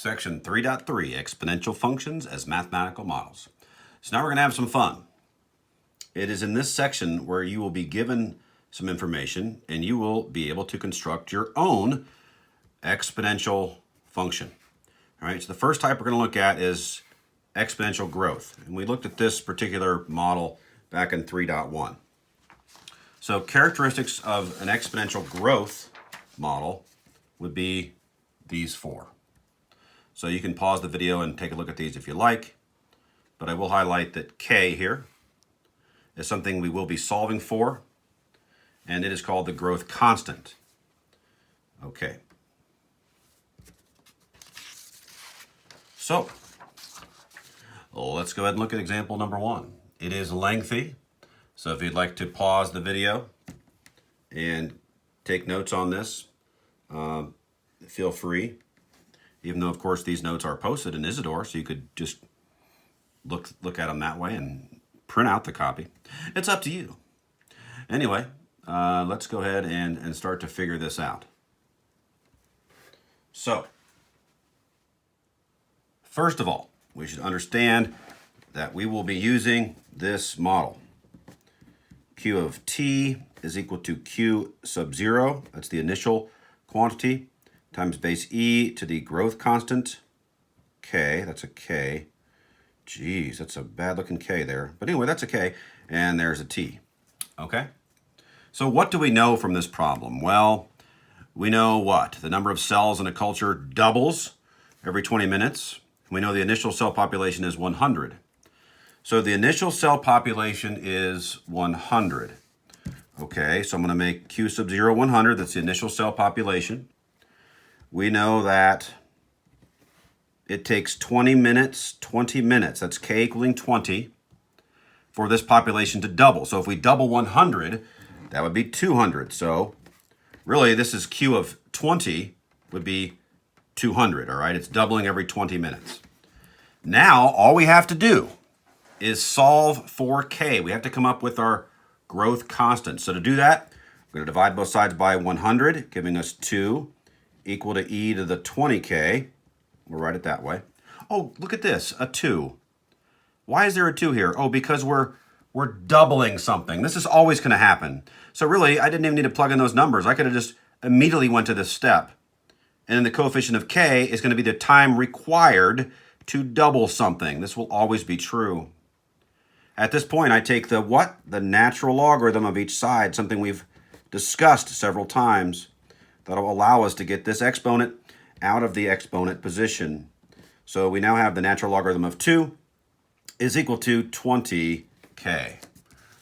Section 3.3, Exponential Functions as Mathematical Models. So now we're going to have some fun. It is in this section where you will be given some information and you will be able to construct your own exponential function. All right, so the first type we're going to look at is exponential growth. And we looked at this particular model back in 3.1. So characteristics of an exponential growth model would be these four. So you can pause the video and take a look at these if you like, but I will highlight that K here is something we will be solving for, and it is called the growth constant. Okay. So let's go ahead and look at example number 1. It is lengthy, so if you'd like to pause the video and take notes on this, feel free. Even though, of course, these notes are posted in Isidore, so you could just look at them that way and print out the copy. It's up to you. Anyway, let's go ahead and start to figure this out. So, first of all, we should understand that we will be using this model. Q of t is equal to Q sub 0. That's the initial quantity, times base e to the growth constant, k, that's a k. Geez, that's a bad looking k there. But anyway, that's a k, and there's a t. Okay? So what do we know from this problem? Well, we know what? The number of cells in a culture doubles every 20 minutes. We know the initial cell population is 100. So the initial cell population is 100. Okay, so I'm going to make Q sub 0 100. That's the initial cell population. We know that it takes 20 minutes, that's K equaling 20, for this population to double. So if we double 100, that would be 200. So really, this is Q of 20 would be 200, all right? It's doubling every 20 minutes. Now, all we have to do is solve for K. We have to come up with our growth constant. So to do that, we're going to divide both sides by 100, giving us 2 equal to e to the 20k. We'll write it that way. Oh, look at this, a 2. Why is there a 2 here? Oh, because we're doubling something. This is always going to happen. So really, I didn't even need to plug in those numbers. I could have just immediately went to this step. And then the coefficient of k is going to be the time required to double something. This will always be true. At this point, I take the what? The natural logarithm of each side, something we've discussed several times. That'll allow us to get this exponent out of the exponent position. So we now have the natural logarithm of 2 is equal to 20k.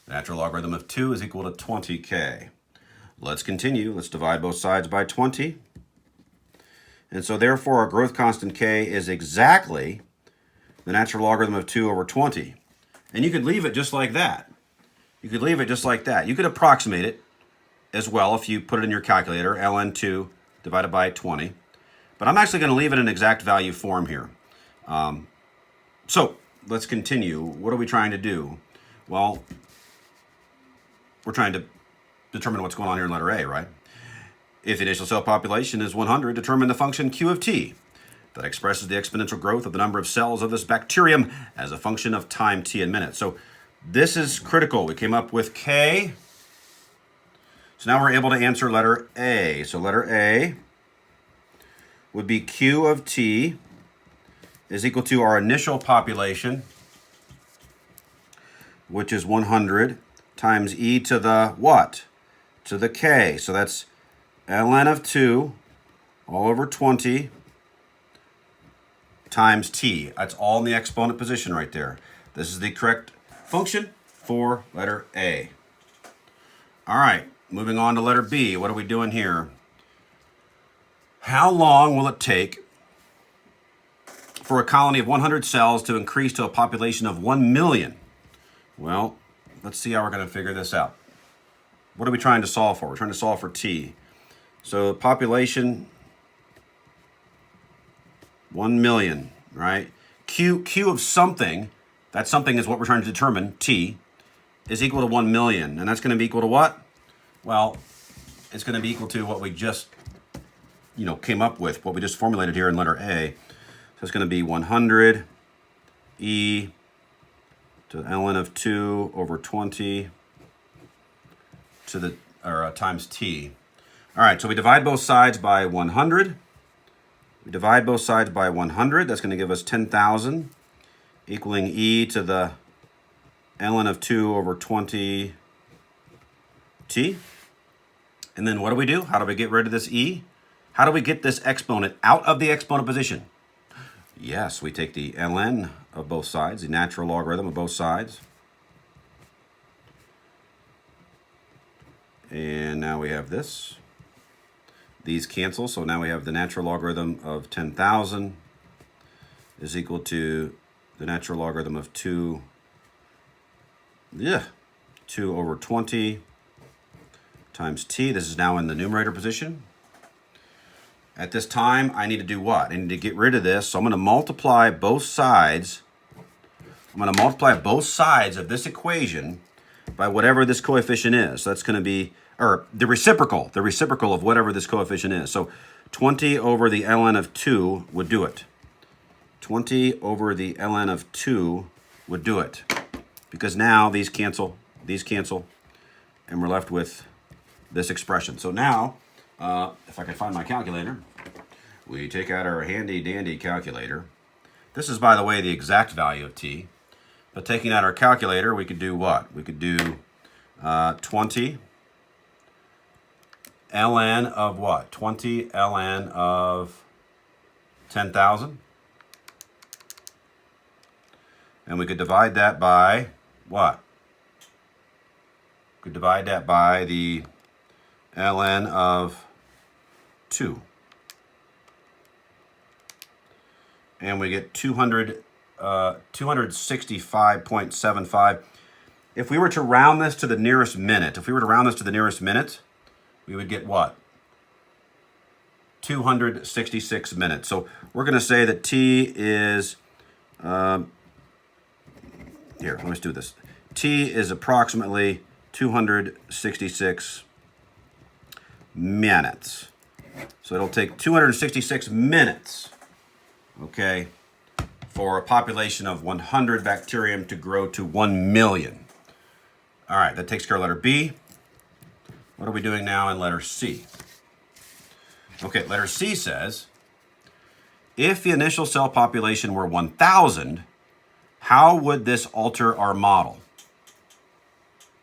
Natural logarithm of 2 is equal to 20k. Let's continue. Let's divide both sides by 20. And so therefore our growth constant k is exactly the natural logarithm of 2 over 20. And you could leave it just like that. You could leave it just like that. You could approximate it as well if you put it in your calculator, ln2 divided by 20. But I'm actually going to leave it in exact value form here. So let's continue. What are we trying to do? Well, we're trying to determine what's going on here in letter A, right? If the initial cell population is 100, determine the function Q of t that expresses the exponential growth of the number of cells of this bacterium as a function of time t in minutes. So this is critical. We came up with K. So now we're able to answer letter A. So letter A would be Q of t is equal to our initial population, which is 100, times e to the what? To the k. So that's ln of 2 all over 20 times t. That's all in the exponent position right there. This is the correct function for letter A. All right. Moving on to letter B, what are we doing here? How long will it take for a colony of 100 cells to increase to a population of 1 million? Well, let's see how we're going to figure this out. What are we trying to solve for? We're trying to solve for t. So population, 1 million, right? Q of something, that something is what we're trying to determine, t, is equal to 1 million. And that's going to be equal to what? Well, it's going to be equal to what we just, came up with, what we just formulated here in letter A. So it's going to be 100 e to the ln of 2 over 20 to the, times t. All right, so we divide both sides by 100. We divide both sides by 100. That's going to give us 10,000, equaling e to the ln of 2 over 20 t. And then what do? How do we get rid of this e? How do we get this exponent out of the exponent position? Yes, we take the ln of both sides, the natural logarithm of both sides. And now we have this. These cancel, so now we have the natural logarithm of 10,000 is equal to the natural logarithm of 2 over 20 times t. This is now in the numerator position. At this time, I need to do what? I need to get rid of this, so I'm going to multiply both sides. I'm going to multiply both sides of this equation by whatever this coefficient is. So that's going to be, or the reciprocal of whatever this coefficient is. So 20 over the ln of 2 would do it. 20 over the ln of 2 would do it. Because now these cancel, and we're left with this expression. So now, if I can find my calculator, we take out our handy dandy calculator. This is, by the way, the exact value of t. But taking out our calculator, we could do what? We could do 20 ln of what? 20 ln of 10,000. And we could divide that by what? We could divide that by the ln of 2. And we get 265.75. If we were to round this to the nearest minute, we would get what? 266 minutes. So we're going to say that t is, here, let's do this. T is approximately 266 minutes. So it'll take 266 minutes, okay, for a population of 100 bacterium to grow to 1 million. All right, that takes care of letter B. What are we doing now in letter C? Okay, letter C says, if the initial cell population were 1,000, how would this alter our model?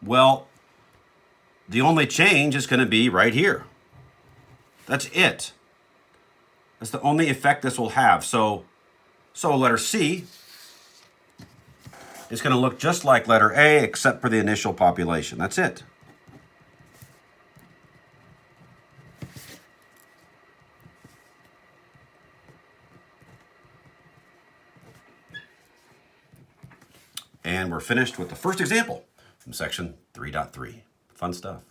Well, the only change is going to be right here. That's it. That's the only effect this will have. So letter C is going to look just like letter A, except for the initial population. That's it. And we're finished with the first example from section 3.3. Fun stuff.